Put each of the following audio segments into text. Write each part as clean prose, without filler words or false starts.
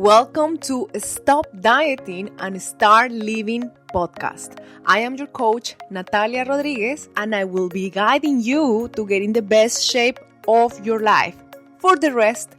Welcome to Stop Dieting and Start Living podcast. I am your coach, Natalia Rodriguez, and I will be guiding you to get in the best shape of your life for the rest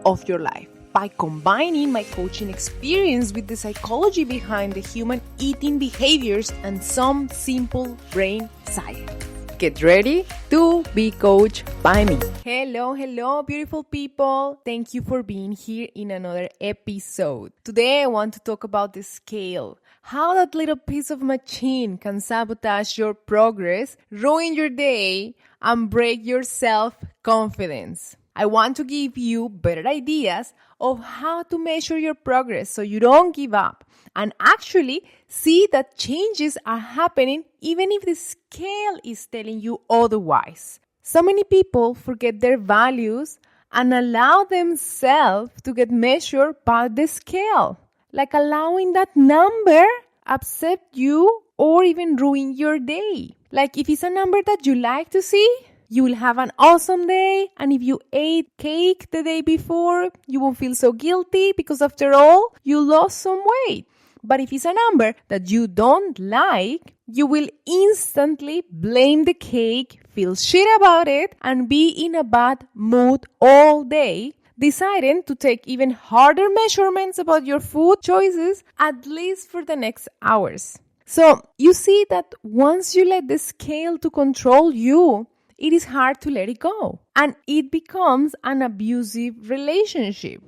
of your life by combining my coaching experience with the psychology behind the human eating behaviors and some simple brain science. Get ready to be coached by me. Hello, beautiful people. Thank you for being here in another episode. Today, I want to talk about the scale. How that little piece of machine can sabotage your progress, ruin your day, and break your self-confidence. I want to give you better ideas of how to measure your progress so you don't give up and actually see that changes are happening even if the scale is telling you otherwise. So many people forget their values and allow themselves to get measured by the scale, like allowing that number upset you or even ruin your day. Like if it's a number that you like to see, you will have an awesome day, and if you ate cake the day before, you won't feel so guilty because after all, you lost some weight. But if it's a number that you don't like, you will instantly blame the cake, feel shit about it, and be in a bad mood all day, deciding to take even harder measurements about your food choices, at least for the next hours. So you see that once you let the scale to control you, it is hard to let it go, and it becomes an abusive relationship.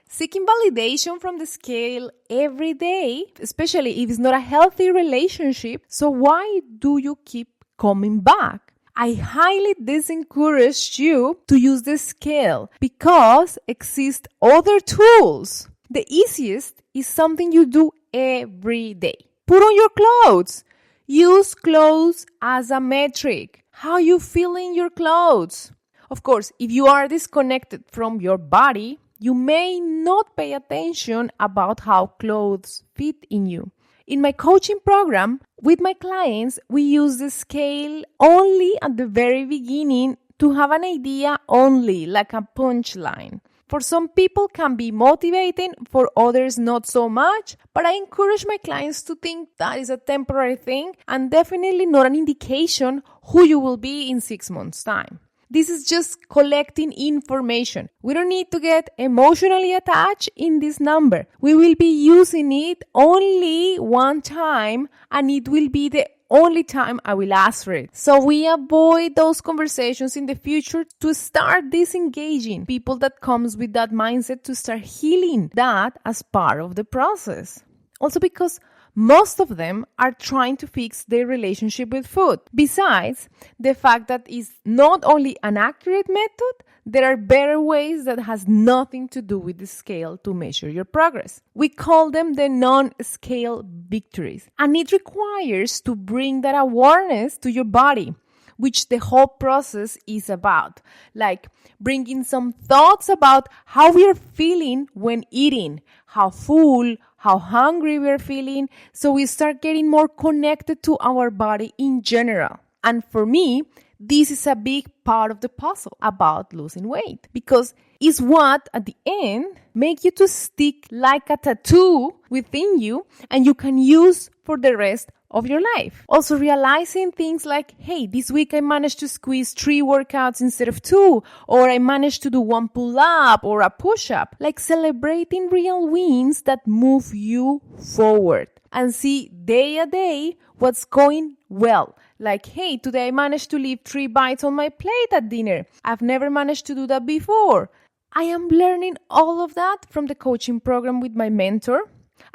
Seeking validation from the scale every day, especially if it's not a healthy relationship, so why do you keep coming back? I highly discourage you to use the scale because exist other tools. The easiest is something you do every day. Put on your clothes. Use clothes as a metric. How you feel in your clothes. Of course, if you are disconnected from your body, you may not pay attention about how clothes fit in you. In my coaching program, with my clients, we use the scale only at the very beginning to have an idea only, like a punchline. For some people can be motivating, for others not so much, but I encourage my clients to think that is a temporary thing and definitely not an indication who you will be in 6 months' time. This is just collecting information. We don't need to get emotionally attached in this number. We will be using it only one time, and it will be the only time I will ask for it. So we avoid those conversations in the future to start disengaging people that comes with that mindset, to start healing that as part of the process. Also because most of them are trying to fix their relationship with food. Besides the fact that it's not only an accurate method, there are better ways that has nothing to do with the scale to measure your progress. We call them the non-scale victories. And it requires to bring that awareness to your body, which the whole process is about. Like bringing some thoughts about how we are feeling when eating, how full, how hungry we are feeling. So we start getting more connected to our body in general. And for me, this is a big part of the puzzle about losing weight, because it's what at the end make you to stick like a tattoo within you and you can use for the rest of your life. Also realizing things like, hey, this week I managed to squeeze 3 workouts instead of 2, or I managed to do 1 pull-up or a push-up. Like celebrating real wins that move you forward and see day a day what's going well. Like, hey, today I managed to leave 3 bites on my plate at dinner. I've never managed to do that before. I am learning all of that from the coaching program with my mentor.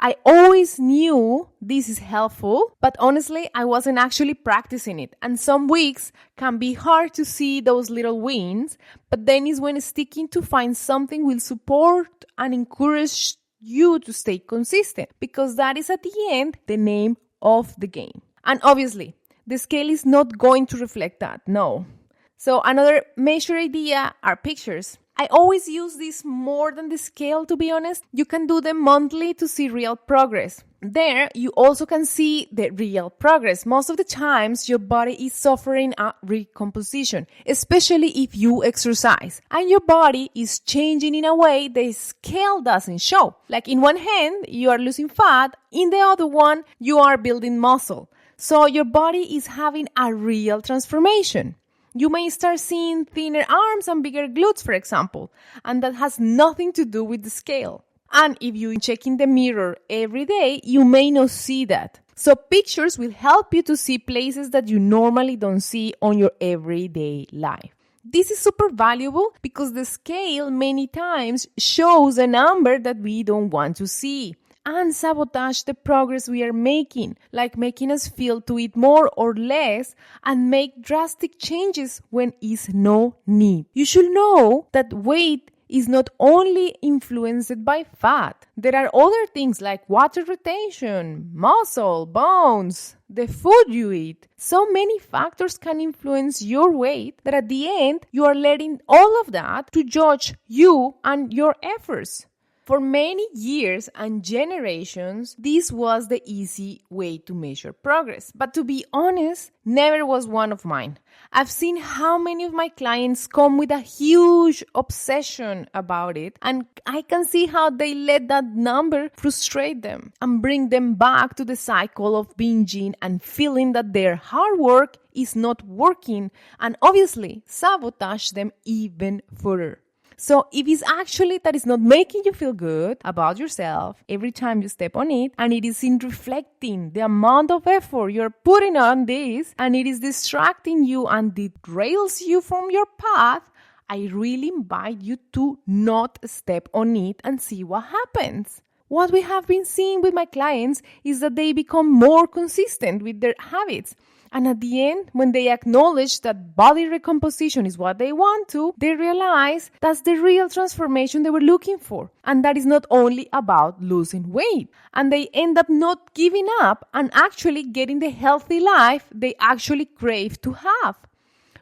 I always knew this is helpful, but honestly, I wasn't actually practicing it. And some weeks can be hard to see those little wins, but then is when sticking to find something will support and encourage you to stay consistent, because that is at the end the name of the game. And obviously, the scale is not going to reflect that, no. So another major idea are pictures. I always use this more than the scale, to be honest. You can do them monthly to see real progress. There, you also can see the real progress. Most of the times, your body is suffering a recomposition, especially if you exercise. And your body is changing in a way the scale doesn't show. Like in one hand, you are losing fat. In the other one, you are building muscle. So your body is having a real transformation. You may start seeing thinner arms and bigger glutes, for example, and that has nothing to do with the scale. And if you check in the mirror every day, you may not see that. So pictures will help you to see places that you normally don't see on your everyday life. This is super valuable because the scale many times shows a number that we don't want to see and sabotage the progress we are making, like making us feel to eat more or less and make drastic changes when is no need. You should know that weight is not only influenced by fat. There are other things like water retention, muscle, bones, the food you eat. So many factors can influence your weight that at the end you are letting all of that to judge you and your efforts. For many years and generations, this was the easy way to measure progress. But to be honest, never was one of mine. I've seen how many of my clients come with a huge obsession about it, and I can see how they let that number frustrate them and bring them back to the cycle of binging and feeling that their hard work is not working, and obviously sabotage them even further. So if it's actually that it's not making you feel good about yourself every time you step on it, and it isn't reflecting the amount of effort you're putting on this, and it is distracting you and derails you from your path, I really invite you to not step on it and see what happens. What we have been seeing with my clients is that they become more consistent with their habits. And at the end, when they acknowledge that body recomposition is what they want to, they realize that's the real transformation they were looking for. And that is not only about losing weight. And they end up not giving up and actually getting the healthy life they actually crave to have.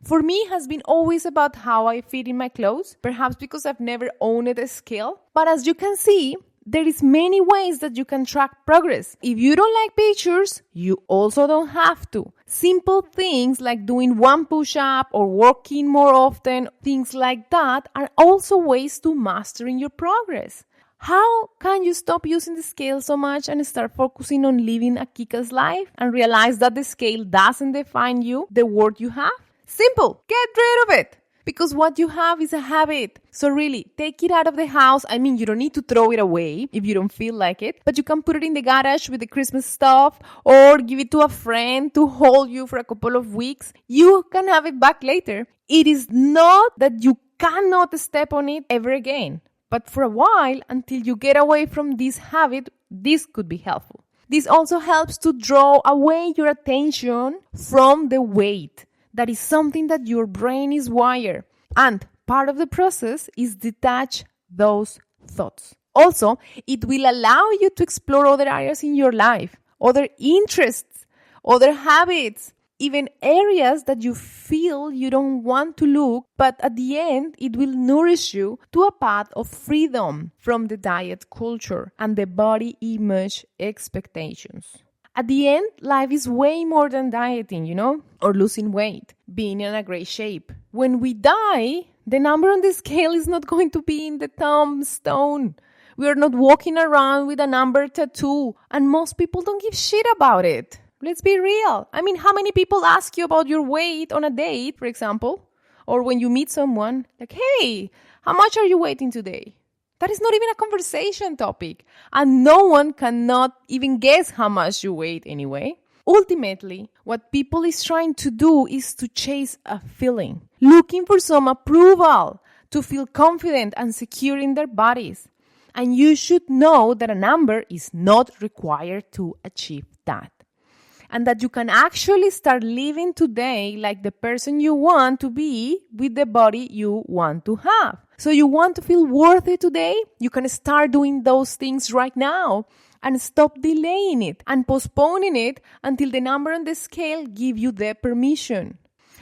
For me, it has been always about how I fit in my clothes, perhaps because I've never owned a scale. But as you can see, there is many ways that you can track progress. If you don't like pictures, you also don't have to. Simple things like doing one push-up or working more often, things like that are also ways to mastering your progress. How can you stop using the scale so much and start focusing on living a kick-ass life and realize that the scale doesn't define you, the worth you have? Simple. Get rid of it. Because what you have is a habit. So really, take it out of the house. I mean, you don't need to throw it away if you don't feel like it. But you can put it in the garage with the Christmas stuff or give it to a friend to hold you for a couple of weeks. You can have it back later. It is not that you cannot step on it ever again. But for a while, until you get away from this habit, this could be helpful. This also helps to draw away your attention from the weight. That is something that your brain is wired. And part of the process is detach those thoughts. Also, it will allow you to explore other areas in your life, other interests, other habits, even areas that you feel you don't want to look, but at the end, it will nourish you to a path of freedom from the diet culture and the body image expectations. At the end, life is way more than dieting, or losing weight, being in a great shape. When we die, the number on the scale is not going to be in the tombstone. We are not walking around with a number tattoo, and most people don't give shit about it. Let's be real. I mean, how many people ask you about your weight on a date, for example? Or when you meet someone, like, hey, how much are you weighing today? That is not even a conversation topic. And no one cannot even guess how much you weigh anyway. Ultimately, what people is trying to do is to chase a feeling, looking for some approval, to feel confident and secure in their bodies. And you should know that a number is not required to achieve that. And that you can actually start living today like the person you want to be with the body you want to have. So you want to feel worthy today? You can start doing those things right now and stop delaying it and postponing it until the number on the scale give you the permission.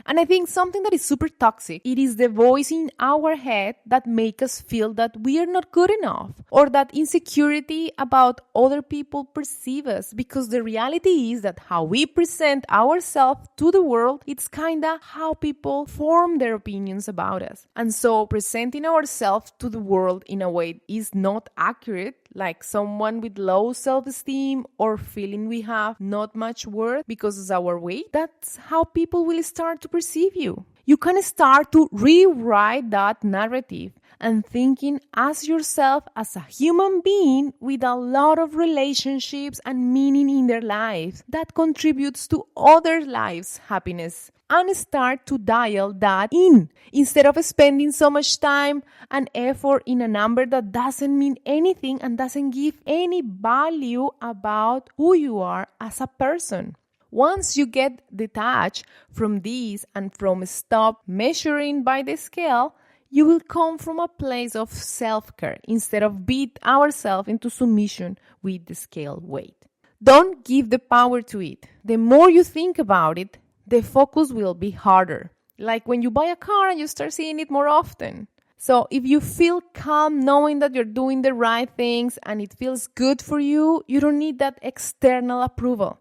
And I think something that is super toxic, it is the voice in our head that make us feel that we are not good enough, or that insecurity about other people perceive us, because the reality is that how we present ourselves to the world, it's kinda how people form their opinions about us. And so presenting ourselves to the world in a way is not accurate, like someone with low self-esteem or feeling we have not much worth because of our weight, that's how people will start to perceive you. You can start to rewrite that narrative and thinking as yourself as a human being with a lot of relationships and meaning in their lives that contributes to other lives' happiness. And start to dial that in instead of spending so much time and effort in a number that doesn't mean anything and doesn't give any value about who you are as a person. Once you get detached from these and from stop measuring by the scale, you will come from a place of self-care instead of beat ourselves into submission with the scale weight. Don't give the power to it. The more you think about it, the focus will be harder. Like when you buy a car and you start seeing it more often. So if you feel calm knowing that you're doing the right things and it feels good for you, you don't need that external approval.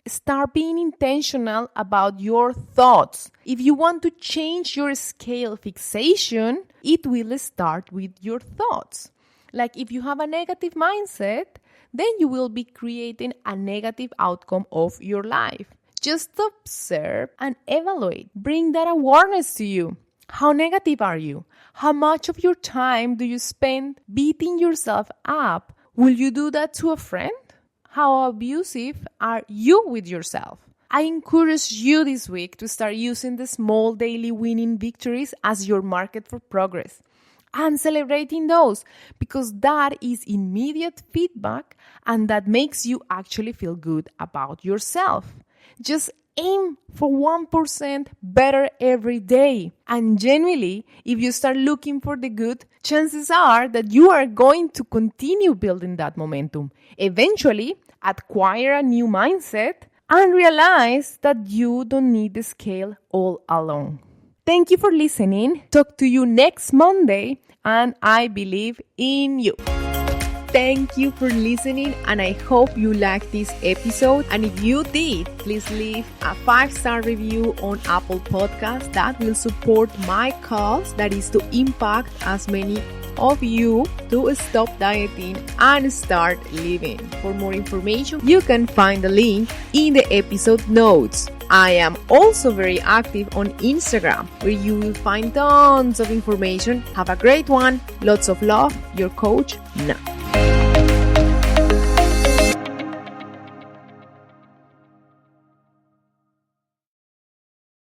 Start being intentional about your thoughts. If you want to change your scale fixation, it will start with your thoughts. Like if you have a negative mindset, then you will be creating a negative outcome of your life. Just observe and evaluate. Bring that awareness to you. How negative are you? How much of your time do you spend beating yourself up? Will you do that to a friend? How abusive are you with yourself? I encourage you this week to start using the small daily winning victories as your market for progress and celebrating those, because that is immediate feedback and that makes you actually feel good about yourself. Just aim for 1% better every day. And genuinely, if you start looking for the good, chances are that you are going to continue building that momentum. Eventually, acquire a new mindset and realize that you don't need the scale all alone. Thank you for listening. Talk to you next Monday, and I believe in you. Thank you for listening, and I hope you liked this episode. And if you did, please leave a 5-star review on Apple Podcasts. That will support my cause, that is to impact as many of you to stop dieting and start living. For more information, you can find the link in the episode notes. I am also very active on Instagram, where you will find tons of information. Have a great one. Lots of love. Your coach, Nat.